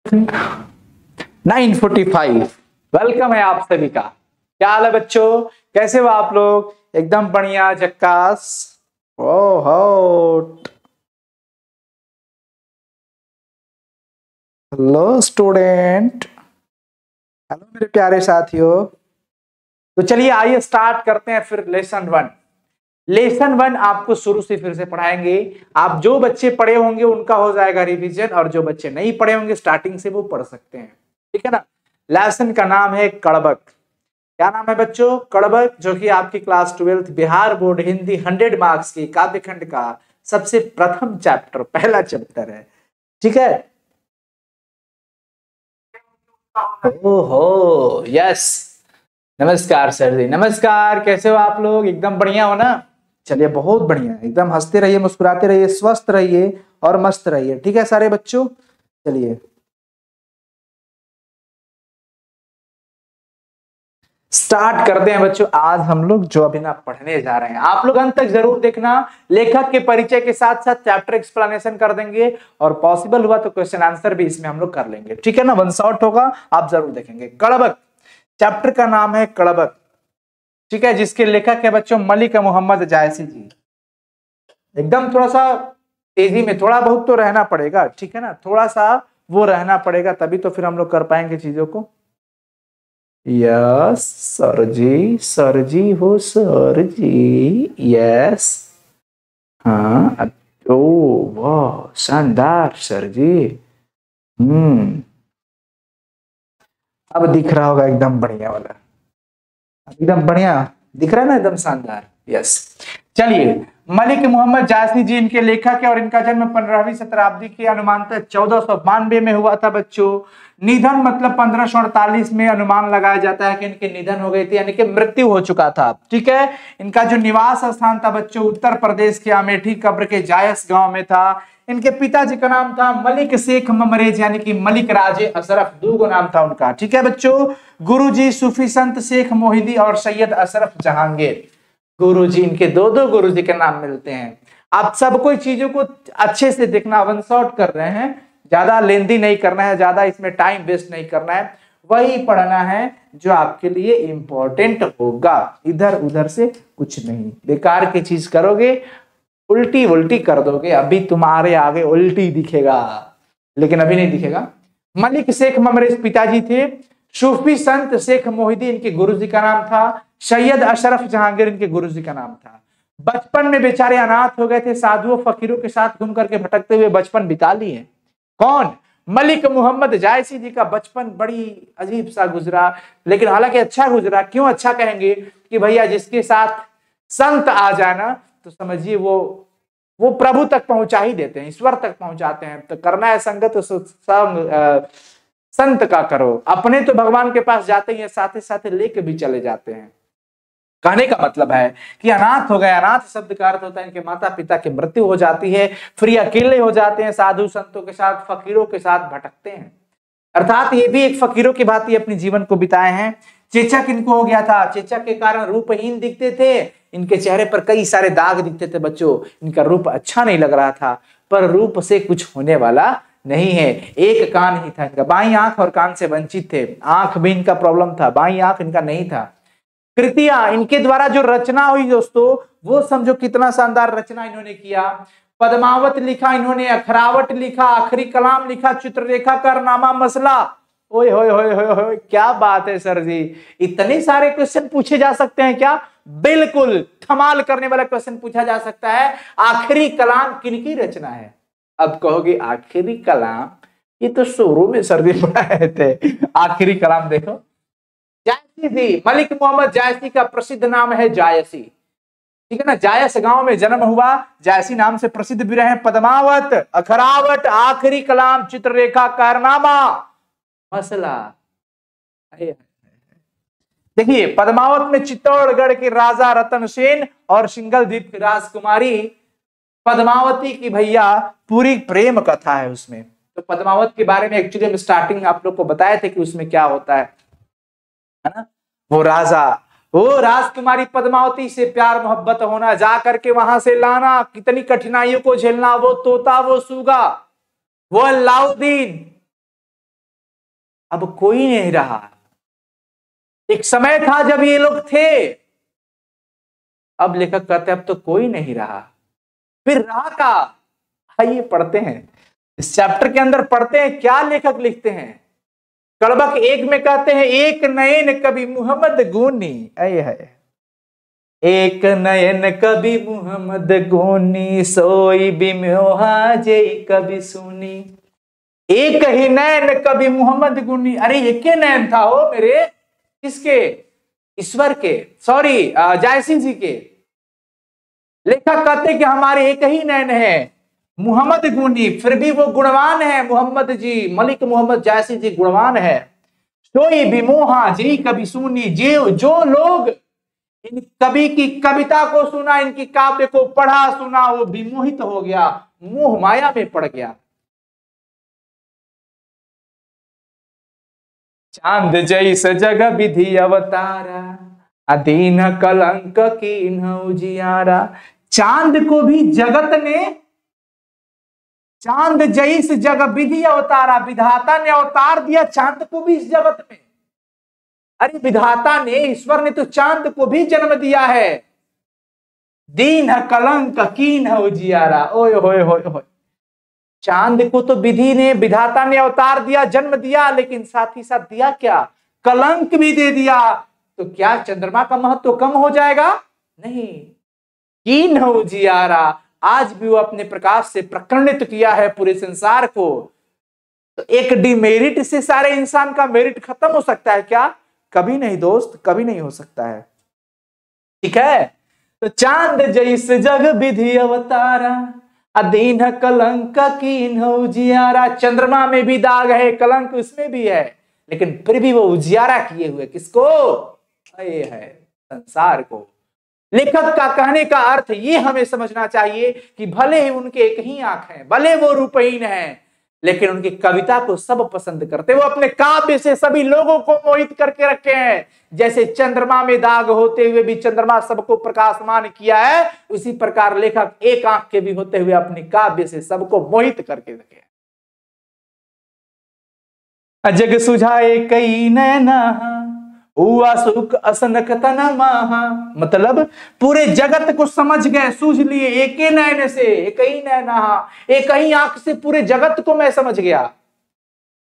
9:45। Welcome है आप सभी का। क्या हाल है बच्चों, कैसे हो आप लोग? एकदम बढ़िया, झक्कास। ओहो, हेलो स्टूडेंट, हेलो मेरे प्यारे साथियों। तो चलिए आइए स्टार्ट करते हैं फिर लेसन 1। लेसन 1 आपको शुरू से फिर से पढ़ाएंगे। आप जो बच्चे पढ़े होंगे उनका हो जाएगा रिवीजन, और जो बच्चे नहीं पढ़े होंगे स्टार्टिंग से वो पढ़ सकते हैं, ठीक है ना। लेसन का नाम है कड़बक। क्या नाम है बच्चों? कड़बक, जो कि आपकी class 12th Bihar board Hindi 100 marks की काव्यखंड का सबसे प्रथम चैप्टर, पहला चैप्टर है, ठीक है। ओहो यस, नमस्कार सर जी, नमस्कार। कैसे हो आप लोग? एकदम बढ़िया हो ना? चलिए बहुत बढ़िया, एकदम हंसते रहिए, मुस्कुराते रहिए, स्वस्थ रहिए और मस्त रहिए, ठीक है सारे बच्चों। चलिए स्टार्ट करते हैं बच्चों। आज हम लोग जो अभी ना पढ़ने जा रहे हैं, आप लोग अंत तक जरूर देखना। लेखक के परिचय के साथ साथ चैप्टर एक्सप्लेनेशन कर देंगे, और पॉसिबल हुआ तो क्वेश्चन आंसर भी इसमें हम लोग कर लेंगे, ठीक है ना। वन शॉट होगा, आप जरूर देखेंगे। कड़बक, चैप्टर का नाम है कड़बक, ठीक है, जिसके लेखक है बच्चों मलिक मोहम्मद जायसी जी। एकदम थोड़ा सा तेजी में, थोड़ा बहुत तो रहना पड़ेगा, ठीक है ना, थोड़ा सा वो रहना पड़ेगा, तभी तो फिर हम लोग कर पाएंगे चीजों को। यस सर जी हो सर जी, यस। हाँ, ओ वाह शानदार सर जी। अब दिख रहा होगा एकदम बढ़िया वाला, एकदम बढ़िया दिख रहा है ना, एकदम शानदार। यस, चलिए। मलिक मोहम्मद जायसी जी इनके लेखक है, और इनका जन्म 15वीं शताब्दी के अनुमानतः 1492 में हुआ था बच्चों। निधन मतलब 1548 में अनुमान लगाया जाता है कि इनके निधन हो गए थे, यानी कि मृत्यु हो चुका था, ठीक है। इनका जो निवास स्थान था बच्चों उत्तर प्रदेश के अमेठी कब्र के जायस गांव में था। इनके पिताजी का नाम था मलिक शेख ममरेज, यानी कि मलिक राजे अशरफ, दो नाम था उनका, ठीक है बच्चों। गुरुजी सूफी संत शेख मोहिदी और सैयद अशरफ जहांगीर। गुरुजी, इनके दो दो गुरुजी के नाम मिलते हैं। आप सब कोई चीजों को अच्छे से देखना, वन शॉट कर रहे हैं, ज्यादा लेंदी नहीं करना है, ज्यादा इसमें टाइम वेस्ट नहीं करना है, वही पढ़ना है जो आपके लिए इंपॉर्टेंट होगा। इधर उधर से कुछ नहीं, बेकार की चीज करोगे, उल्टी उल्टी कर दोगे। अभी तुम्हारे आगे उल्टी दिखेगा, लेकिन अभी नहीं दिखेगा। मलिक शेख ममरेज पिताजी थे। सूफी संत शेख मोहिदी इनके गुरुजी का नाम था। सैयद अशरफ जहांगीर इनके गुरुजी का नाम था। बचपन में बेचारे अनाथ हो गए थे, साधुओं फकीरों के साथ घूम करके भटकते हुए बचपन बिता लिए। कौन? मलिक मोहम्मद जायसी जी का बचपन बड़ी अजीब सा गुजरा, लेकिन हालांकि अच्छा गुजरा। क्यों अच्छा कहेंगे? कि भैया जिसके साथ संत आ जाना तो समझिए वो प्रभु तक पहुंचा ही देते हैं, ईश्वर तक पहुंचाते हैं। तो करना है संगत तो संत का करो। अपने तो भगवान के पास जाते ही हैं, साथ ही साथ लेके भी चले जाते हैं। कहने का मतलब है कि अनाथ हो गए। अनाथ शब्द का अर्थ होता है इनके माता पिता की मृत्यु हो जाती है, फिर ये अकेले हो जाते हैं, साधु संतों के साथ फकीरों के साथ भटकते हैं। अर्थात ये भी एक फकीरों की भांति अपने जीवन को बिताए हैं। चेचक इनको हो गया था, चेचक के कारण रूपहीन दिखते थे। इनके चेहरे पर कई सारे दाग दिखते थे बच्चों। इनका रूप अच्छा नहीं लग रहा था, पर रूप से कुछ होने वाला नहीं है। एक कान ही था इनका, बाई आंख और कान से वंचित थे। आंख भी इनका प्रॉब्लम था, बाई आंख इनका नहीं था। कृतियां इनके द्वारा जो रचना हुई दोस्तों, वो समझो कितना शानदार रचना इन्होंने किया। पद्मावत लिखा इन्होंने, अखरावट लिखा, आखिरी कलाम लिखा, चित्ररेखा कारनामा मसला। ओए होए होए होए होए, क्या बात है सर जी, इतने सारे क्वेश्चन पूछे जा सकते हैं क्या? बिल्कुल धमाल करने वाला क्वेश्चन पूछा जा सकता है। आखिरी कलाम किनकी रचना है? अब कहोगे आखिरी कलाम, ये तो शुरू में सर जी पढ़ाए थे। आखिरी कलाम देखो, जायसी थी। मलिक मोहम्मद जायसी का प्रसिद्ध नाम है जायसी, ठीक है ना। जायस गांव में जन्म हुआ, जायसी नाम से प्रसिद्ध भी रहे। पद्मावत, अखरावट, आखिरी कलाम, चित्ररेखा, कारनामा, मसला। देखिए, पद्मावत में चित्तौड़गढ़ के राजा रतन सेन और सिंगल द्वीप की राजकुमारी पद्मावती की भैया पूरी प्रेम कथा है उसमें। तो पद्मावत के बारे में एक्चुअली हम स्टार्टिंग आप लोग को बताए थे कि उसमें क्या होता है ना। वो राजा, वो राजकुमारी पद्मावती से प्यार मोहब्बत होना, जा करके वहां से लाना, कितनी कठिनाइयों को झेलना, वो तोता, वो सूगा, वो अलाउद्दीन, अब कोई नहीं रहा। एक समय था जब ये लोग थे, अब लेखक कहते हैं अब तो कोई नहीं रहा। फिर रहा का, आइए पढ़ते हैं इस चैप्टर के अंदर, पढ़ते हैं क्या लेखक लिखते हैं। कड़बक एक में कहते हैं, एक नयन कवि मोहम्मद गोनी, आए है, एक नयन कवि मोहम्मद गोनी, सोई बिम्योहा जय कवि सुनी। एक ही नयन कवि मोहम्मद गोनी, अरे एक ही नयन था हो मेरे, किसके, ईश्वर के, सॉरी जायसी जी के। लेखक कहते कि हमारे एक ही नयन है मोहम्मद गुनी, फिर भी वो गुणवान है मोहम्मद जी, मलिक मोहम्मद जायसी जी गुणवान है। सोई विमोहा जी कवि सुनी, जो लोग इन कवि की कविता को सुना, इनकी काव्य को पढ़ा सुना, वो विमोहित हो गया, मोह माया में पड़ गया। चांद जैस जग विधि अवतारा, अदीन कलंक कीन उजियारा। चांद को भी जगत ने, चांद जैस जग विधि अवतारा, विधाता ने अवतार दिया चांद को भी इस जगत में। अरे विधाता ने, ईश्वर ने तो चांद को भी जन्म दिया है। दीन कलंक कीन उजियारा, ओए होए होए होए। चांद को तो विधि ने, विधाता ने अवतार दिया, जन्म दिया, लेकिन साथ ही साथ दिया क्या, कलंक भी दे दिया। तो क्या चंद्रमा का महत्व कम हो जाएगा? नहीं। कीन उजियारा, आज भी वो अपने प्रकाश से प्रकर्णित किया है पूरे संसार को। तो एक डिमेरिट से सारे इंसान का मेरिट खत्म हो सकता है क्या? कभी नहीं दोस्त, कभी नहीं हो सकता है। ठीक है, तो चांद जैस जग विधि अवतारा, अदीन कलंक कीन उजियारा। चंद्रमा में भी दाग है, कलंक उसमें भी है, लेकिन फिर भी वो उजियारा किए हुए किसको? ये है संसार को। लेखक का कहने का अर्थ ये हमें समझना चाहिए कि भले ही उनके एक ही आंख हैं, भले वो रूपहीन हैं, लेकिन उनकी कविता को सब पसंद करते। वो अपने काव्य से सभी लोगों को मोहित करके रखे हैं। जैसे चंद्रमा में दाग होते हुए भी चंद्रमा सबको प्रकाशमान किया है, उसी प्रकार लेखक एक आंख के भी होते हुए अपने काव्य से सबको मोहित करके रखे हैं। जग सुझाए कई नैना, हुआ सुख असनक तना माहा। मतलब पूरे जगत को समझ गए, सूझ लिए एक ही नयन से, एक ही नैना, एक ही आंख से पूरे जगत को मैं समझ गया।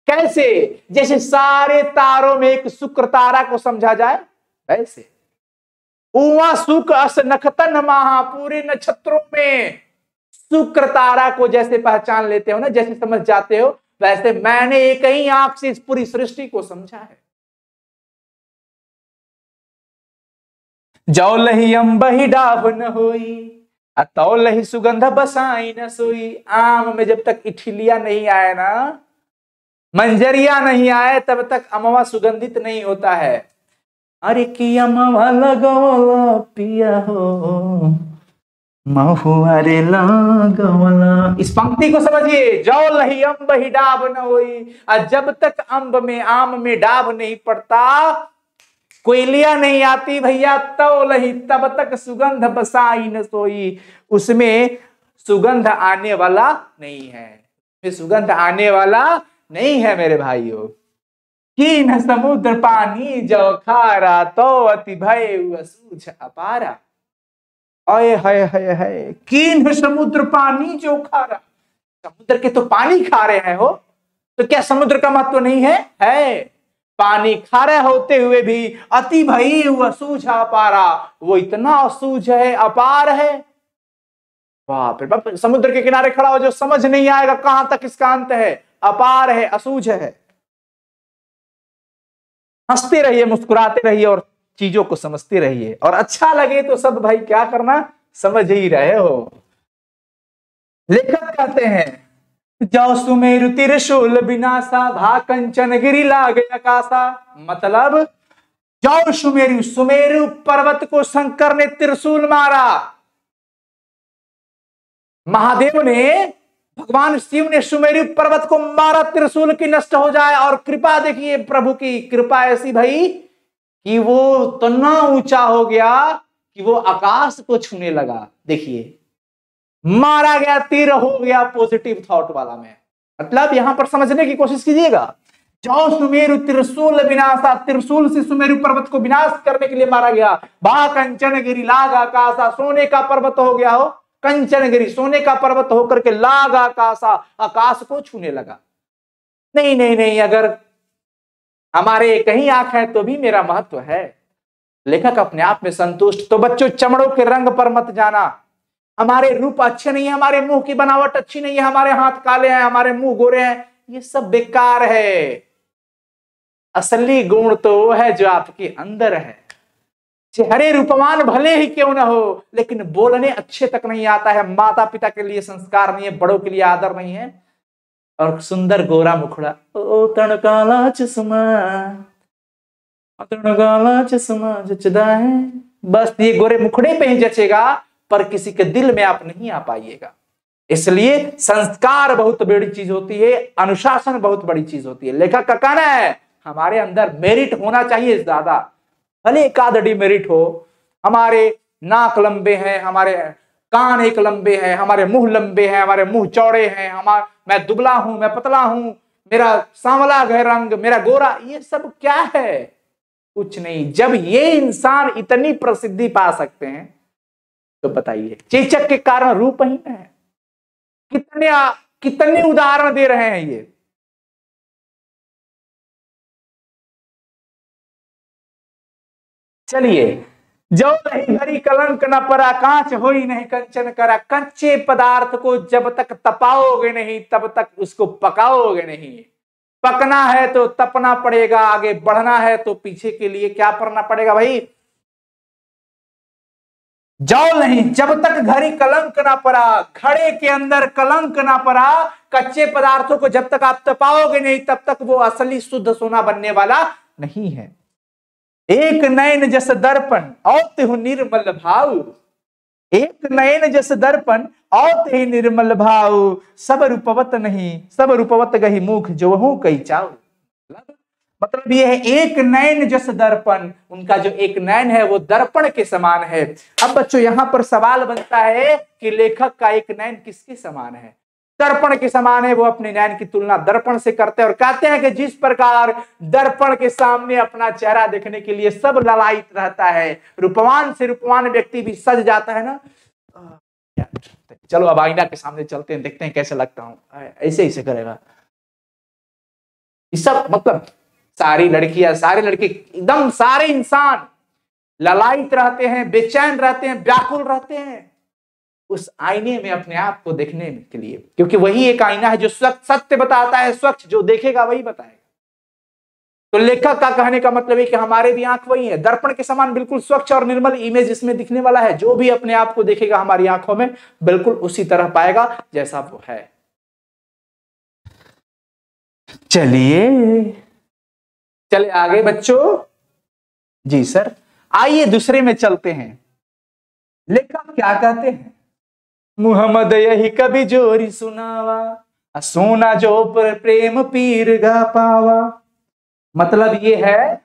कैसे? जैसे सारे तारों में एक शुक्र तारा को समझा जाए वैसे। हुआ सुख अस नखतन माहा, पूरे नक्षत्रों में शुक्र तारा को जैसे पहचान लेते हो ना, जैसे समझ जाते हो, वैसे मैंने एक ही आंख से इस पूरी सृष्टि को समझा है। जौलही अंबही डाभ न होई, अतौलही सुगंध बसाई न सोई। आम में जब तक इठिलिया नहीं आए ना, मंजरिया नहीं आए, तब तक अमवा सुगंधित नहीं होता है। अरे कि अमवा लगवला पिया हो, महुआ रे लगवला। इस पंक्ति को समझिए, जौलही अंबही डाभ न होई, और जब तक अंब में, आम में डाभ नहीं पड़ता, कोयलिया नहीं आती भैया, तो लही तब तक सुगंध बसाई न सोई। उसमें सुगंध आने वाला नहीं है, सुगंध आने वाला नहीं है मेरे भाइयों। कीन समुद्र पानी जो खारा, तो अति भय सूझ अपारा। अय है है, कीन समुद्र पानी जो खारा। समुद्र के तो पानी खा रहे हैं हो, तो क्या समुद्र का महत्व नहीं है? है। पानी खारे होते हुए भी अति भई असूझ अपारा, वो इतना असूझ है, अपार है। बाप रे बाप, समुद्र के किनारे खड़ा हो जो समझ नहीं आएगा कहां तक इसका अंत है। अपार है, असूझ है। हंसते रहिए, मुस्कुराते रहिए और चीजों को समझते रहिए, और अच्छा लगे तो सब भाई क्या करना, समझ ही रहे हो। लेखक कहते हैं, जाओ सुमेरु त्रिशूल विनाशा, भा कंचन गिरी लागे आकाशा। मतलब जाओ सुमेरु, सुमेरु पर्वत को शंकर ने त्रिशूल मारा। महादेव ने, भगवान शिव ने सुमेरु पर्वत को मारा त्रिशूल की नष्ट हो जाए। और कृपा देखिए, प्रभु की कृपा ऐसी भाई कि वो इतना ऊंचा हो गया कि वो आकाश को छूने लगा। देखिए, मारा गया, तीर हो गया पॉजिटिव थॉट वाला में। मतलब यहां पर समझने की कोशिश कीजिएगा, जाओ सुमेरु त्रिशूल विनाशा, त्रिशूल से सुमेरु पर्वत को विनाश करने के लिए मारा गया। भा कंचनगिरी लाग आकाशा, सोने का पर्वत हो गया हो कंचनगिरी, सोने का पर्वत होकर के लाग आकाशा, आकाश को छूने लगा। नहीं नहीं नहीं, अगर हमारे कहीं आंख है तो भी मेरा महत्व है। लेखक अपने आप में संतुष्ट। तो बच्चों, चमड़ों के रंग पर मत जाना। हमारे रूप अच्छे नहीं है, हमारे मुंह की बनावट अच्छी नहीं है, हमारे हाथ काले हैं, हमारे मुंह गोरे हैं, ये सब बेकार है। असली गुण तो वो है जो आपके अंदर है। चेहरे रूपवान भले ही क्यों ना हो, लेकिन बोलने अच्छे तक नहीं आता है, माता पिता के लिए संस्कार नहीं है, बड़ों के लिए आदर नहीं है, और सुंदर गोरा मुखड़ा, ओ तन काला चश्मा, तन काला चश्मा जचदा है, बस ये गोरे मुखड़े पे ही जचेगा, पर किसी के दिल में आप नहीं आ पाइएगा। इसलिए संस्कार बहुत बड़ी चीज होती है, अनुशासन बहुत बड़ी चीज होती है। लेखक का कहना है हमारे अंदर मेरिट होना चाहिए ज्यादा, भले एक आध डिमेरिट हो। हमारे नाक लंबे हैं, हमारे कान एक लंबे हैं, हमारे मुंह लंबे हैं, हमारे मुंह चौड़े हैं, मैं दुबला हूं, मैं पतला हूं, मेरा सांवला है रंग, मेरा गोरा, ये सब क्या है? कुछ नहीं। जब ये इंसान इतनी प्रसिद्धि पा सकते हैं तो बताइए चेचक के कारण रूपहीन है। कितने उदाहरण दे रहे हैं ये। चलिए, जो नहीं घरी कलंक न परा, कांच हो ही नहीं कंचन करा। कच्चे पदार्थ को जब तक तपाओगे नहीं तब तक उसको पकाओगे नहीं। पकना है तो तपना पड़ेगा, आगे बढ़ना है तो पीछे के लिए क्या करना पड़ेगा भाई? जाओ नहीं, जब तक घड़ी कलंक ना पड़ा, घड़े के अंदर कलंक ना पड़ा, कच्चे पदार्थों को जब तक आप तपाओगे नहीं तब तक वो असली शुद्ध सोना बनने वाला नहीं है। एक नयन जस दर्पण और तिहु निर्मल भाव, एक नयन जस दर्पण और तिहु निर्मल भाव, सब रूपवत नहीं, सब रूपवत गही मुख जो हूं कई चाव। मतलब ये है एक नयन जस दर्पण, उनका जो एक नयन है वो दर्पण के समान है। अब बच्चों यहां पर सवाल बनता है कि लेखक का एक नयन किसके समान है? दर्पण के समान है। वो अपने नयन की तुलना दर्पण से करते हैं और कहते हैं कि जिस प्रकार दर्पण के सामने अपना चेहरा देखने के लिए सब ललायित रहता है, रूपवान से रूपवान व्यक्ति भी सज जाता है ना, चलो अब आईना के सामने चलते हैं, देखते हैं कैसे लगता हूं, ऐसे ऐसे करेगा। इस सब मतलब सारी लड़कियां, सारे लड़के, एकदम सारे इंसान ललायित रहते हैं, बेचैन रहते हैं, व्याकुल रहते हैं उस आईने में अपने आप को देखने के लिए, क्योंकि वही एक आईना है जो सत्य बताता है। स्वच्छ जो देखेगा वही बताएगा। तो लेखक का कहने का मतलब है कि हमारे भी आंख वही है, दर्पण के समान बिल्कुल स्वच्छ और निर्मल इमेज इसमें दिखने वाला है। जो भी अपने आप को देखेगा हमारी आंखों में बिल्कुल उसी तरह पाएगा जैसा वो है। चले आगे बच्चों। जी सर, आइए दूसरे में चलते हैं। लेखक क्या कहते हैं? मुहम्मद यही कभी जोरी सुनावा, सोना जो पर प्रेम पीर गा पावा। मतलब ये है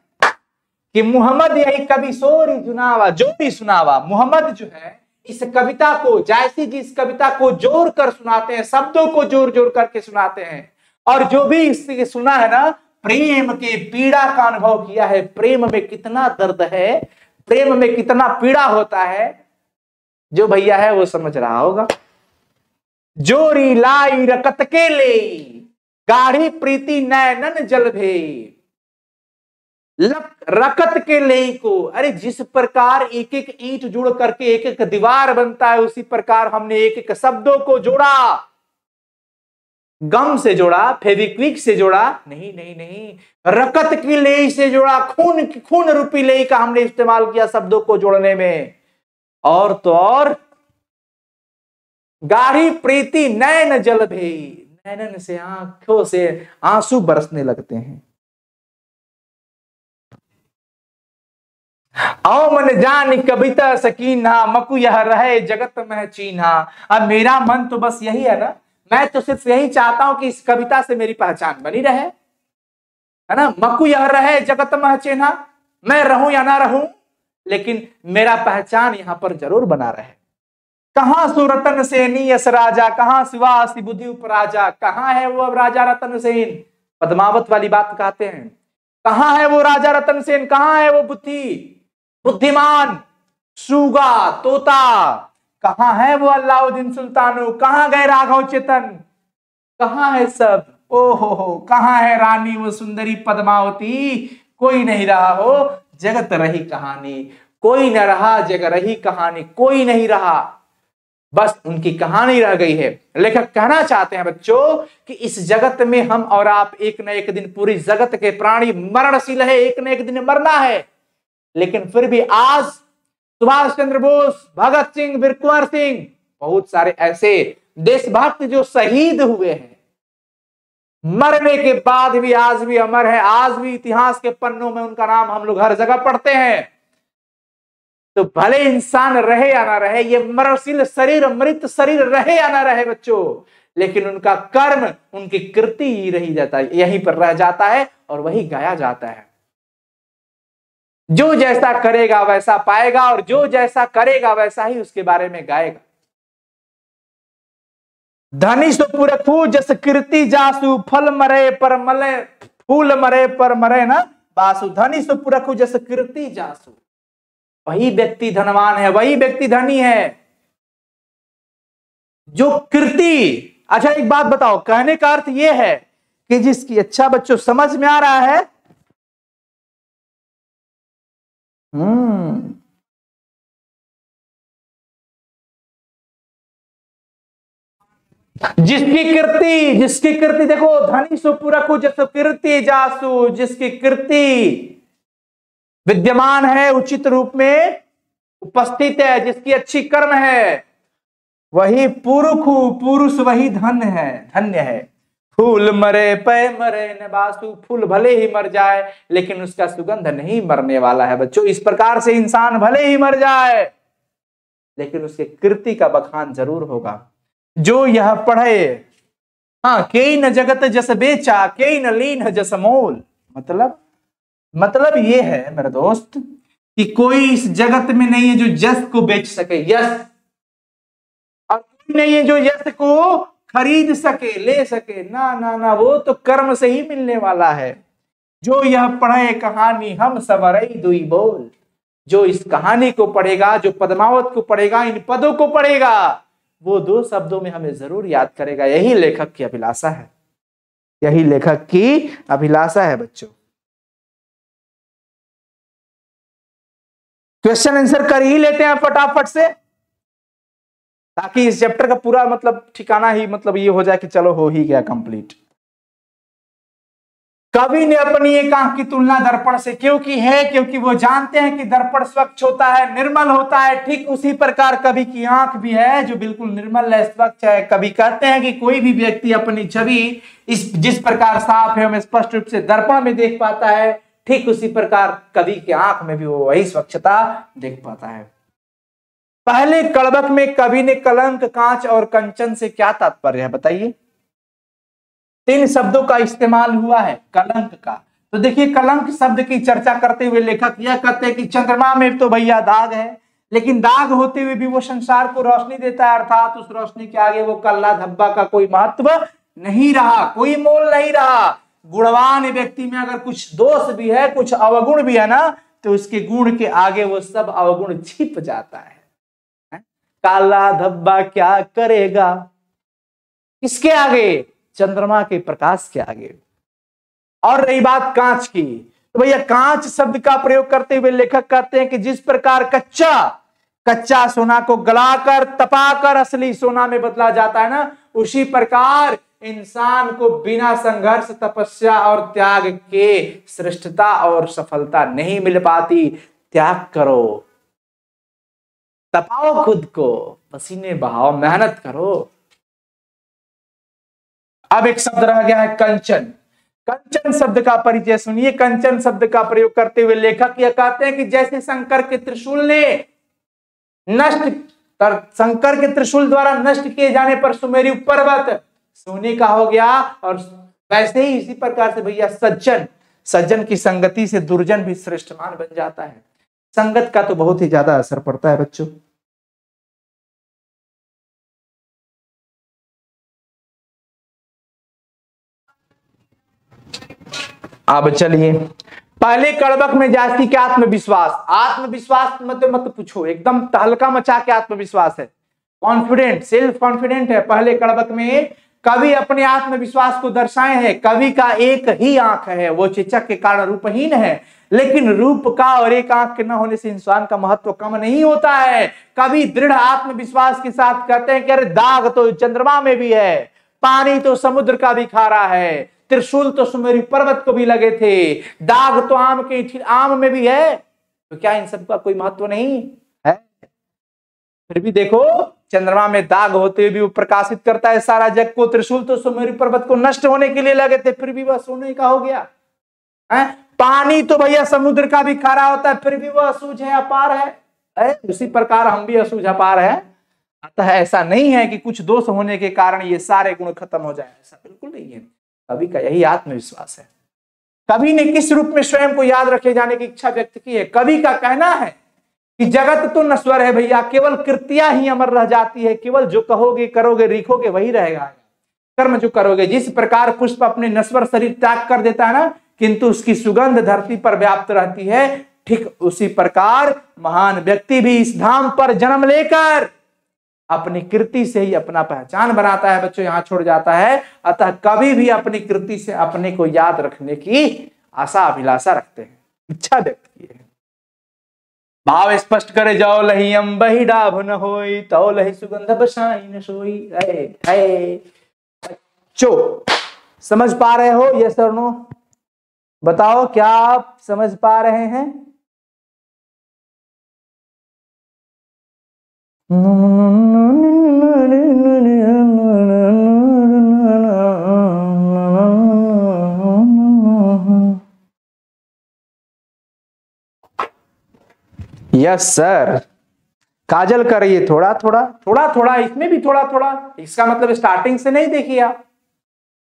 कि मुहम्मद यही कभी सोरी सुनावा, जो भी सुनावा। मुहम्मद जो है इस कविता को, जायसी जी इस कविता को जोड़ कर सुनाते हैं, शब्दों को जोड़ जोड़ करके सुनाते हैं, और जो भी इससे सुना है ना, प्रेम के पीड़ा का अनुभव किया है। प्रेम में कितना दर्द है, प्रेम में कितना पीड़ा होता है, जो भैया है वो समझ रहा होगा। जोरी लाई रकत के ले, गाढ़ी प्रीति नैनन जल भे। रकत के ले को, अरे जिस प्रकार एक एक ईंट जुड़ करके एक एक दीवार बनता है, उसी प्रकार हमने एक एक शब्दों को जोड़ा। गम से जोड़ा, फेविक्विक से जोड़ा नहीं नहीं नहीं, रकत की लेई से जोड़ा। खून रूपी लेई का हमने इस्तेमाल किया शब्दों को जोड़ने में। और तो और गाढ़ी प्रीति नैन जल भे, नैनन से, आंखों से आंसू बरसने लगते हैं। आओ मन जान कविता सकीना, मकु यह रहे जगत में चीन्हा। अब मेरा मन तो बस यही है ना, मैं तो सिर्फ यही चाहता हूं कि इस कविता से मेरी पहचान बनी रहे, है ना। मकु यह रहे जगत में चिन्हा, मैं रहूं या ना रहूं, लेकिन मेरा पहचान यहां पर जरूर बना रहे। कहां सुरतन सेनी यस राजा, कहां शिवा बुद्धि उपराजा। कहां है वो अब राजा रतन सेन? पद्मावत वाली बात कहते हैं। कहां है वो राजा रतन सेन, कहां है वो बुद्धिमान सूगा तोता, कहां है वो अलाउद्दीन सुल्तानो, कहां गए राघव चेतन, कहां है सब, ओहो कहां है रानी वो सुंदरी पद्मावती, कोई नहीं रहा हो जगत रही कहानी, कोई न रहा जग रही कहानी, कोई नहीं रहा, बस उनकी कहानी रह गई है। लेखक कहना चाहते हैं बच्चों कि इस जगत में हम और आप एक न एक दिन, पूरी जगत के प्राणी मरणशील है, एक न एक दिन मरना है, लेकिन फिर भी आज सुभाष चंद्र बोस, भगत सिंह, वीर कुंवर सिंह, बहुत सारे ऐसे देशभक्त जो शहीद हुए हैं, मरने के बाद भी आज भी अमर है, आज भी इतिहास के पन्नों में उनका नाम हम लोग हर जगह पढ़ते हैं। तो भले इंसान रहे या ना रहे, ये मरणशील शरीर, मृत शरीर रहे या ना रहे बच्चों, लेकिन उनका कर्म, उनकी कृति ही रही जाता है, यहीं पर रह जाता है और वही गाया जाता है। जो जैसा करेगा वैसा पाएगा, और जो जैसा करेगा वैसा ही उसके बारे में गाएगा। धनी सो पुरखू जस कीर्ति जासु, फल मरे पर मले, फूल मरे पर मरे ना बासु, धनी सो पुरखू जस कीर्ति जासु, वही व्यक्ति धनवान है, वही व्यक्ति धनी है जो कीर्ति। अच्छा एक बात बताओ, कहने का अर्थ यह है कि जिसकी, अच्छा बच्चों समझ में आ रहा है, जिसकी कीर्ति देखो, धनी सो पुरखु जस कीर्ति जासु, जिसकी कीर्ति विद्यमान है, उचित रूप में उपस्थित है, जिसकी अच्छी कर्म है, वही पुरुखु, पुरुष वही धन्य है। फूल मरे पे मरे न बासु, फूल भले ही मर जाए लेकिन उसका सुगंध नहीं मरने वाला है बच्चों। इस प्रकार से इंसान भले ही मर जाए लेकिन उसके कीर्ति का बखान जरूर होगा। जो यह पढ़े, हाँ, के न जगत जस बेचा, के न लीन जस मोल, मतलब ये है मेरे दोस्त कि कोई इस जगत में नहीं है जो यश को बेच सके, यश, और कोई नहीं है जो यश को खरीद सके, ले सके, ना ना ना, वो तो कर्म से ही मिलने वाला है। जो यह पढ़े कहानी हम सवरई दुई बोल, जो इस कहानी को पढ़ेगा, जो पद्मावत को पढ़ेगा, इन पदों को पढ़ेगा, वो दो शब्दों में हमें जरूर याद करेगा। यही लेखक की अभिलाषा है, यही लेखक की अभिलाषा है बच्चों। क्वेश्चन आंसर कर ही लेते हैं फटाफट से, ताकि इस चैप्टर का पूरा मतलब ठिकाना ही मतलब ये हो जाए कि चलो हो ही गया कंप्लीट। कवि ने अपनी एक आंख की तुलना दर्पण से क्योंकि वो जानते हैं कि दर्पण स्वच्छ होता है, निर्मल होता है। ठीक उसी प्रकार कवि की आंख भी है जो बिल्कुल निर्मल है, स्वच्छ है। कवि कहते हैं कि कोई भी व्यक्ति अपनी छवि जिस प्रकार साफ एवं स्पष्ट रूप से दर्पण में देख पाता है, ठीक उसी प्रकार कवि की आंख में भी वो वही स्वच्छता देख पाता है। पहले कड़बक में कवि ने कलंक, कांच और कंचन से क्या तात्पर्य है बताइए? 3 शब्दों का इस्तेमाल हुआ है कलंक का। तो देखिए, कलंक शब्द की चर्चा करते हुए लेखक यह कहते हैं कि चंद्रमा में तो भैया दाग है, लेकिन दाग होते हुए भी वो संसार को रोशनी देता है, अर्थात उस रोशनी के आगे वो कल्ला धब्बा का कोई महत्व नहीं रहा, कोई मोल नहीं रहा। गुणवान व्यक्ति में अगर कुछ दोष भी है, कुछ अवगुण भी है ना, तो उसके गुण के आगे वो सब अवगुण छिप जाता है। काला धब्बा क्या करेगा किसके आगे? चंद्रमा के प्रकाश के आगे। और रही बात कांच की, तो भैया कांच शब्द का प्रयोग करते हुए लेखक कहते हैं कि जिस प्रकार कच्चा सोना को गलाकर तपाकर असली सोना में बदला जाता है ना, उसी प्रकार इंसान को बिना संघर्ष, तपस्या और त्याग के श्रेष्ठता और सफलता नहीं मिल पाती। त्याग करो, तपाओ खुद को, पसीने बहाओ, मेहनत करो। अब एक शब्द रह गया है कंचन। कंचन शब्द का परिचय सुनिए। कंचन शब्द का प्रयोग करते हुए लेखक यह कहते हैं कि जैसे शंकर के त्रिशूल द्वारा नष्ट किए जाने पर सुमेरु पर्वत सोने का हो गया, और वैसे ही इसी प्रकार से भैया सज्जन की संगति से दुर्जन भी श्रेष्ठमान बन जाता है। संगत का तो बहुत ही ज्यादा असर पड़ता है बच्चों। अब चलिए, पहले कड़बक में जास्ती के आत्मविश्वास, आत्मविश्वास मत पूछो, एकदम तहलका मचा के आत्मविश्वास है, कॉन्फिडेंट, सेल्फ कॉन्फिडेंट है। पहले कड़बक में कवि अपने आत्मविश्वास को दर्शाए हैं। कवि का एक ही आंख है, वो चेचक के कारण रूपहीन है, लेकिन रूप का और एक आंख के न होने से इंसान का महत्व कम नहीं होता है। कवि दृढ़ आत्मविश्वास के साथ कहते हैं कि अरे दाग तो चंद्रमा में भी है, पानी तो समुद्र का भी खारा है, त्रिशूल तो सुमेरु पर्वत को भी लगे थे, दाग तो आम में भी है, तो क्या इन सबका कोई महत्व नहीं है? फिर भी देखो, चंद्रमा में दाग होते हुए भी वो प्रकाशित करता है सारा जग को, त्रिशूल तो सुमेरु पर्वत को नष्ट होने के लिए लगे थे, फिर भी वह सोने का हो गया है। पानी तो भैया समुद्र का भी खारा होता है, फिर भी वह असूझ है, अपार है। उसी प्रकार हम भी असूझ अपार है। अतः ऐसा नहीं है कि कुछ दोष होने के कारण ये सारे गुण खत्म हो जाए, ऐसा बिल्कुल नहीं है। कवि का यही आत्मविश्वास है। कवि ने किस रूप में स्वयं को याद रखे जाने की इच्छा व्यक्त की है? कवि का कहना है कि जगत तो नश्वर है भैया, केवल कृतियां ही अमर रह जाती है, केवल जो कहोगे करोगे लिखोगे वही रहेगा, कर्म जो करोगे। जिस प्रकार पुष्प अपने नश्वर शरीर त्याग कर देता है ना, किंतु उसकी सुगंध धरती पर व्याप्त रहती है, ठीक उसी प्रकार महान व्यक्ति भी इस धाम पर जन्म लेकर अपनी कृति से ही अपना पहचान बनाता है, बच्चों यहां छोड़ जाता है। अतः कभी भी अपनी कृति से अपने को याद रखने की आशा अभिलाषा रखते हैं, इच्छा व्यक्त की है। भाव स्पष्ट करे, जाओ लही अम्बही डाभ न होई, तो लही सुगंध बसाई न सोई। बच्चों समझ पा रहे हो? यस और नो बताओ, क्या आप समझ पा रहे हैं? यस सर, काजल करिए, थोड़ा थोड़ा थोड़ा थोड़ा, इसमें भी थोड़ा थोड़ा, इसका मतलब स्टार्टिंग से नहीं देखिए आप।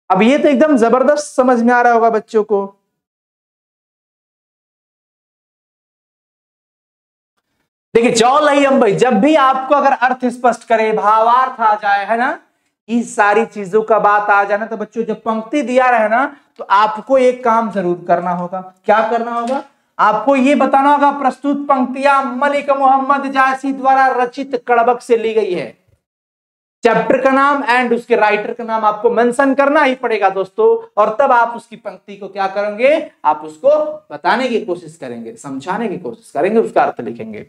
अब ये तो एकदम जबरदस्त समझ में आ रहा होगा बच्चों को। देखिए चौलही अंबई, जब भी आपको अगर अर्थ स्पष्ट करे, भावार्थ आ जाए, है ना, इस सारी चीजों का बात आ जाए ना, तो बच्चों जब पंक्ति दिया रहे ना, तो आपको एक काम जरूर करना होगा। क्या करना होगा? आपको ये बताना होगा प्रस्तुत पंक्तियां मलिक मोहम्मद जायसी द्वारा रचित कड़बक से ली गई है। चैप्टर का नाम एंड उसके राइटर का नाम आपको मेंशन करना ही पड़ेगा दोस्तों, और तब आप उसकी पंक्ति को क्या करेंगे? आप उसको बताने की कोशिश करेंगे, समझाने की कोशिश करेंगे, उसका अर्थ लिखेंगे।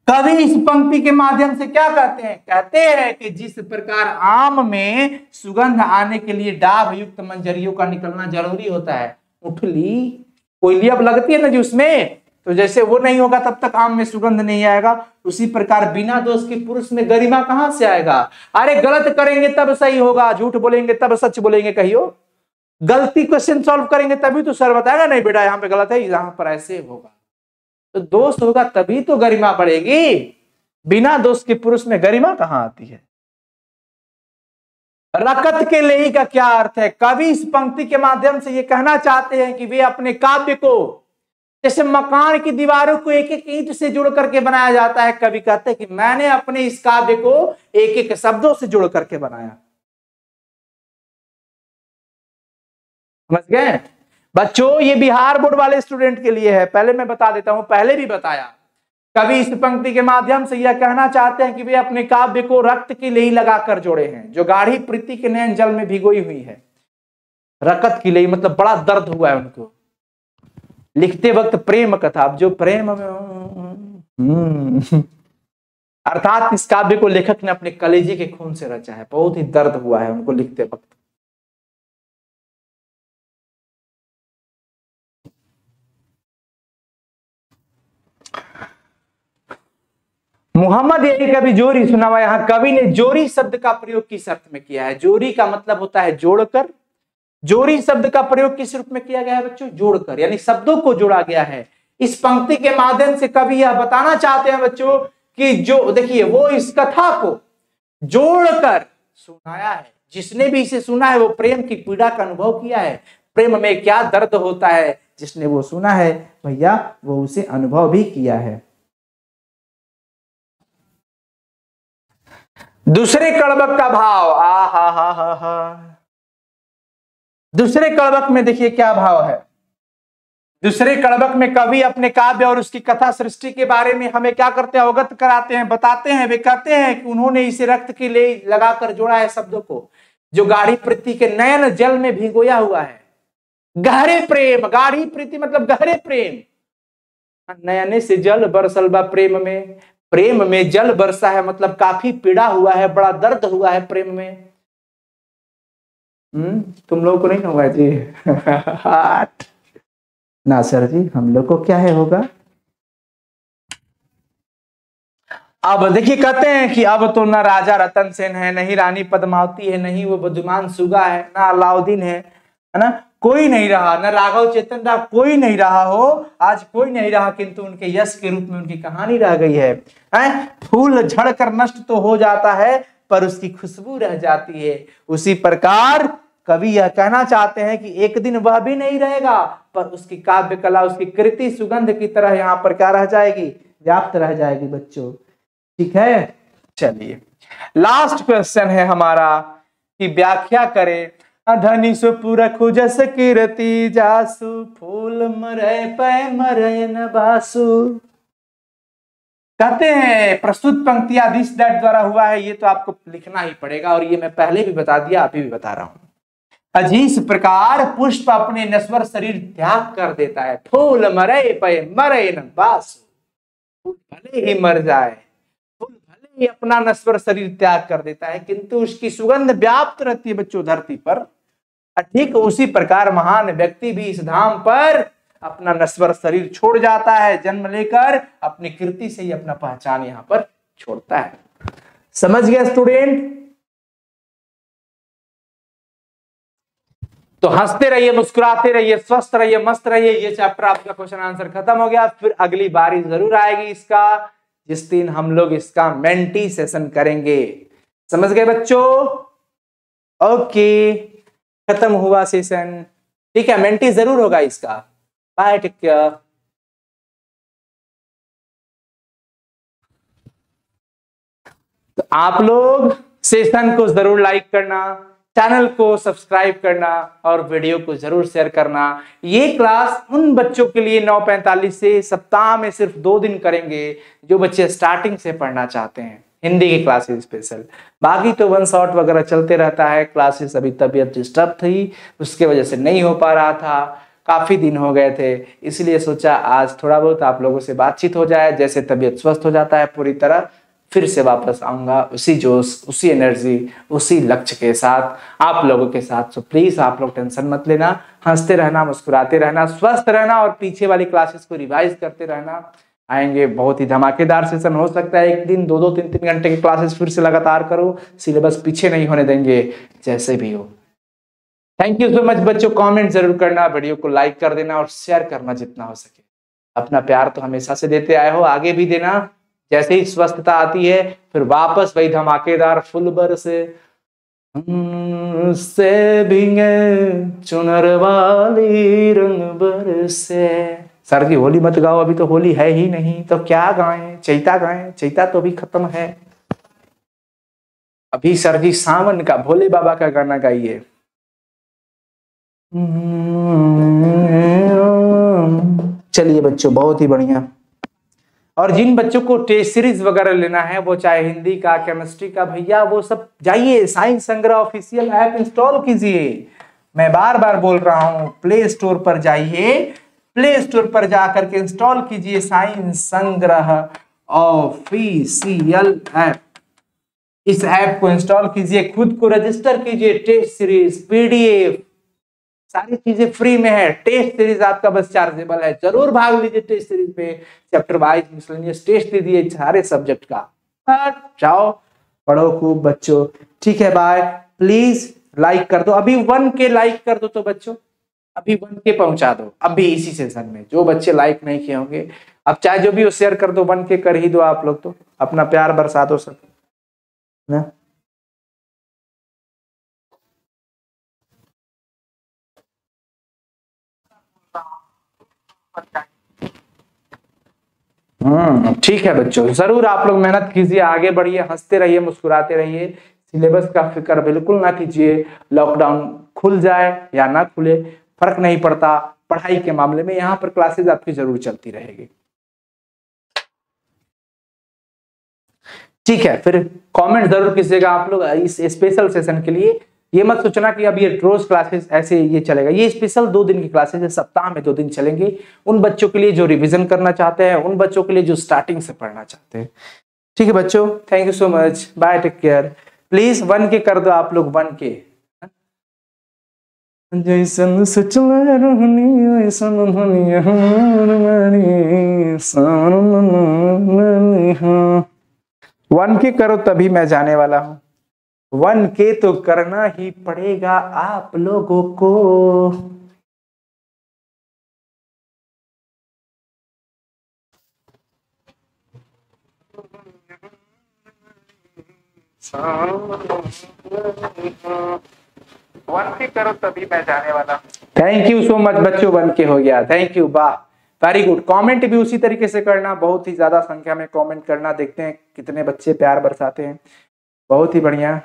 कवि इस पंक्ति के माध्यम से क्या कहते हैं? कहते हैं कि जिस प्रकार आम में सुगंध आने के लिए डाभ युक्त मंजरियों का निकलना जरूरी होता है, उठली कोयली अब लगती है ना जी उसमें, तो जैसे वो नहीं होगा तब तक आम में सुगंध नहीं आएगा, उसी प्रकार बिना दोष के पुरुष में गरिमा कहां से आएगा? अरे गलत करेंगे तब सही होगा, झूठ बोलेंगे तब सच बोलेंगे, कहियो गलती क्वेश्चन सॉल्व करेंगे तभी तो सर बताएगा नहीं बेटा यहाँ पे गलत है, यहाँ पर ऐसे होगा। तो दोष होगा तभी तो गरिमा बढ़ेगी, बिना दोष के पुरुष में गरिमा कहां आती है? रकत के लेई का क्या अर्थ है? कवि इस पंक्ति के माध्यम से ये कहना चाहते हैं कि वे अपने काव्य को, जैसे मकान की दीवारों को एक एक ईंट से जुड़ करके बनाया जाता है, कवि कहते हैं कि मैंने अपने इस काव्य को एक एक शब्दों से जुड़ करके बनाया। समझ गए बच्चों? ये बिहार बोर्ड वाले स्टूडेंट के लिए है, पहले मैं बता देता हूं, पहले भी बताया। कवि इस पंक्ति के माध्यम से यह कहना चाहते हैं कि वे अपने काव्य को रक्त की लेई लगाकर जोड़े हैं, जो गाढ़ी प्रीति के नयन जल में भिगोई हुई है। रकत की लेई मतलब बड़ा दर्द हुआ है उनको लिखते वक्त, प्रेम कथा, अब जो प्रेम अर्थात इस काव्य को लेखक ने अपने कलेजे के खून से रचा है, बहुत ही दर्द हुआ है उनको लिखते वक्त। मोहम्मद यही कभी जोरी सुना हुआ, यहां कवि ने जोरी शब्द का प्रयोग किस अर्थ में किया है? जोरी का मतलब होता है जोड़कर, जोरी शब्द का प्रयोग किस रूप में किया गया है बच्चों? जोड़कर, यानी शब्दों को जोड़ा गया है। इस पंक्ति के माध्यम से कवि यह बताना चाहते हैं बच्चों कि जो देखिए वो इस कथा को जोड़कर सुनाया है, जिसने भी इसे सुना है वो प्रेम की पीड़ा का अनुभव किया है, प्रेम में क्या दर्द होता है, जिसने वो सुना है भैया वो उसे अनुभव भी किया है। दूसरे कड़बक का भाव, आ हा हा हा हा, दूसरे कड़बक में देखिए क्या भाव है। दूसरे कड़बक में कवि अपने काव्य और उसकी कथा सृष्टि के बारे में हमें क्या करते हैं, अवगत कराते हैं, बताते हैं। वे कहते हैं कि उन्होंने इसे रक्त के लिए लगाकर जोड़ा है शब्दों को, जो गाढ़ी प्रीति के नयन जल में भिगोया हुआ है। गहरे प्रेम, गाढ़ी प्रीति मतलब गहरे प्रेम, नयने से जल बरसल बा प्रेम में, प्रेम में जल बरसा है मतलब काफी पीड़ा हुआ है, बड़ा दर्द हुआ है प्रेम में। तुम लोगों को नहीं होगा जी? ना सर जी, हम लोग को क्या है होगा। अब देखिए कहते हैं कि अब तो ना राजा रतन सेन है, नहीं रानी पद्मावती है, नहीं वो बुद्धिमान सुगा है, ना अलाउद्दीन है ना, कोई नहीं रहा, ना राघव चेतन राव, कोई नहीं रहा हो, आज कोई नहीं रहा, किंतु उनके यश के रूप में उनकी कहानी रह गई है। फूल झड़कर नष्ट तो हो जाता है पर उसकी खुशबू रह जाती है। उसी प्रकार कवि यह कहना चाहते हैं कि एक दिन वह भी नहीं रहेगा पर उसकी काव्य कला, उसकी कृति सुगंध की तरह यहाँ पर क्या रह जाएगी, व्याप्त रह जाएगी बच्चों। ठीक है, चलिए लास्ट क्वेश्चन है हमारा कि व्याख्या करें। धनी सुपुरख जस कीर्ति जासु, फूल मरे पै मरे न बासु। कहते हैं प्रस्तुत पंक्तियां दिस दैट द्वारा हुआ है, ये तो आपको लिखना ही पड़ेगा और ये मैं पहले भी बता दिया, अभी भी बता रहा हूं। अजीस प्रकार पुष्प अपने नश्वर शरीर त्याग कर देता है, फूल मरे पे मरे न बासु। फूल भले ही मर जाए, फूल भले ही अपना नश्वर शरीर त्याग कर देता है, किंतु उसकी सुगंध व्याप्त रहती है बच्चों धरती पर। ठीक उसी प्रकार महान व्यक्ति भी इस धाम पर अपना नश्वर शरीर छोड़ जाता है, जन्म लेकर अपनी कृति से ही अपना पहचान यहाँ पर छोड़ता है। समझ गया स्टूडेंट? तो हंसते रहिए, मुस्कुराते रहिए, स्वस्थ रहिए, मस्त रहिए। ये चैप्टर आपका क्वेश्चन आंसर खत्म हो गया। फिर अगली बारी जरूर आएगी इसका, जिस दिन हम लोग इसका मेंटी सेशन करेंगे। समझ गए बच्चों? ओके, खत्म हुआ सेशन। ठीक है, मेंटी जरूर होगा इसका। Bye, take care. तो आप लोग सेशन को जरूर लाइक करना, चैनल को सब्सक्राइब करना और वीडियो को जरूर शेयर करना। ये क्लास उन बच्चों के लिए 9:45 से सप्ताह में सिर्फ 2 दिन करेंगे जो बच्चे स्टार्टिंग से पढ़ना चाहते हैं, हिंदी की क्लासेस स्पेशल। बाकी तो 1 शॉट वगैरह चलते रहता है। क्लासेस अभी तबीयत डिस्टर्ब थी, उसके वजह से नहीं हो पा रहा था, काफी दिन हो गए थे, इसलिए सोचा आज थोड़ा बहुत आप लोगों से बातचीत हो जाए। जैसे तबीयत स्वस्थ हो जाता है पूरी तरह, फिर से वापस आऊंगा उसी जोश, उसी एनर्जी, उसी लक्ष्य के साथ आप लोगों के साथ। सो प्लीज आप लोग टेंशन मत लेना, हंसते रहना, मुस्कुराते रहना, स्वस्थ रहना और पीछे वाली क्लासेस को रिवाइज करते रहना। आएंगे बहुत ही धमाकेदार सेशन, हो सकता है एक दिन 2-2, 3-3 घंटे की क्लासेस फिर से लगातार करो। सिलेबस पीछे नहीं होने देंगे जैसे भी हो। थैंक यू सो मच बच्चों। कमेंट जरूर करना, वीडियो को लाइक कर देना और शेयर करना जितना हो सके। अपना प्यार तो हमेशा से देते आए हो, आगे भी देना। जैसे ही स्वस्थता आती है फिर वापस वही धमाकेदार फुल बरसे से भीगे चुनर वाली रंग बरसे। सर जी होली मत गाओ, अभी तो होली है ही नहीं, तो क्या गाएं? चैता गाएं? चैता तो अभी खत्म है। अभी सर जी सावन का, भोले बाबा का गाना गाइए। चलिए बच्चों, बहुत ही बढ़िया। और जिन बच्चों को टेस्ट सीरीज वगैरह लेना है, वो चाहे हिंदी का, केमिस्ट्री का, भैया वो सब जाइए साइंस संग्रह ऑफिशियल ऐप इंस्टॉल कीजिए। मैं बार बार बोल रहा हूं, प्ले स्टोर पर जाइए, प्ले स्टोर पर जाकर के इंस्टॉल कीजिए साइंस संग्रह ऑफिशियल ऐप। इस ऐप को इंस्टॉल कीजिए, खुद को रजिस्टर कीजिए, टेस्ट सीरीज, पीडीएफ, सारी चीजें फ्री में है। टेस्ट सीरीज आपका बस चार्जेबल है, जरूर भाग लीजिए टेस्ट सीरीज पे। चैप्टर वाइज मिसलेनियस टेस्ट दीजिए सारे सब्जेक्ट का। जाओ पढ़ो खूब बच्चों। ठीक है, बाय। प्लीज लाइक कर दो, अभी 1K लाइक कर दो तो बच्चों, अभी 1K पहुंचा दो अभी इसी सेशन में। जो बच्चे लाइक नहीं किए होंगे, अब चाहे जो भी हो शेयर कर दो, 1K कर ही दो आप लोग, तो अपना प्यार बरसा दो सब ना। ठीक है बच्चों, जरूर आप लोग मेहनत कीजिए, आगे बढ़िए, हंसते रहिए, मुस्कुराते रहिए। सिलेबस का फिक्र बिल्कुल ना कीजिए। लॉकडाउन खुल जाए या ना खुले, फर्क नहीं पड़ता पढ़ाई के मामले में, यहाँ पर क्लासेस आपकी जरूर चलती रहेगी। ठीक है, फिर कमेंट जरूर कीजिएगा आप लोग इस स्पेशल सेशन के लिए। ये मत सोचना कि अब ये रोज क्लासेस ऐसे ये चलेगा, ये स्पेशल 2 दिन की क्लासेस है, सप्ताह में 2 दिन चलेंगे। उन बच्चों के लिए जो रिवीजन करना चाहते हैं, उन बच्चों के लिए जो स्टार्टिंग से पढ़ना चाहते हैं। ठीक है बच्चों, thank you so much, bye, take care. Please 1 के कर दो आप लोग, 1 के। जैसन सचला रहनी वैसन दुनिया हमारी सामने। 1 के करो तभी मैं जाने वाला हूं। 1 के तो करना ही पड़ेगा आप लोगों को। वन के करो तभी मैं जाने वाला। थैंक यू सो मच बच्चों, 1 के हो गया, थैंक यू, वाह, वेरी गुड। कमेंट भी उसी तरीके से करना, बहुत ही ज्यादा संख्या में कमेंट करना, देखते हैं कितने बच्चे प्यार बरसाते हैं। बहुत ही बढ़िया।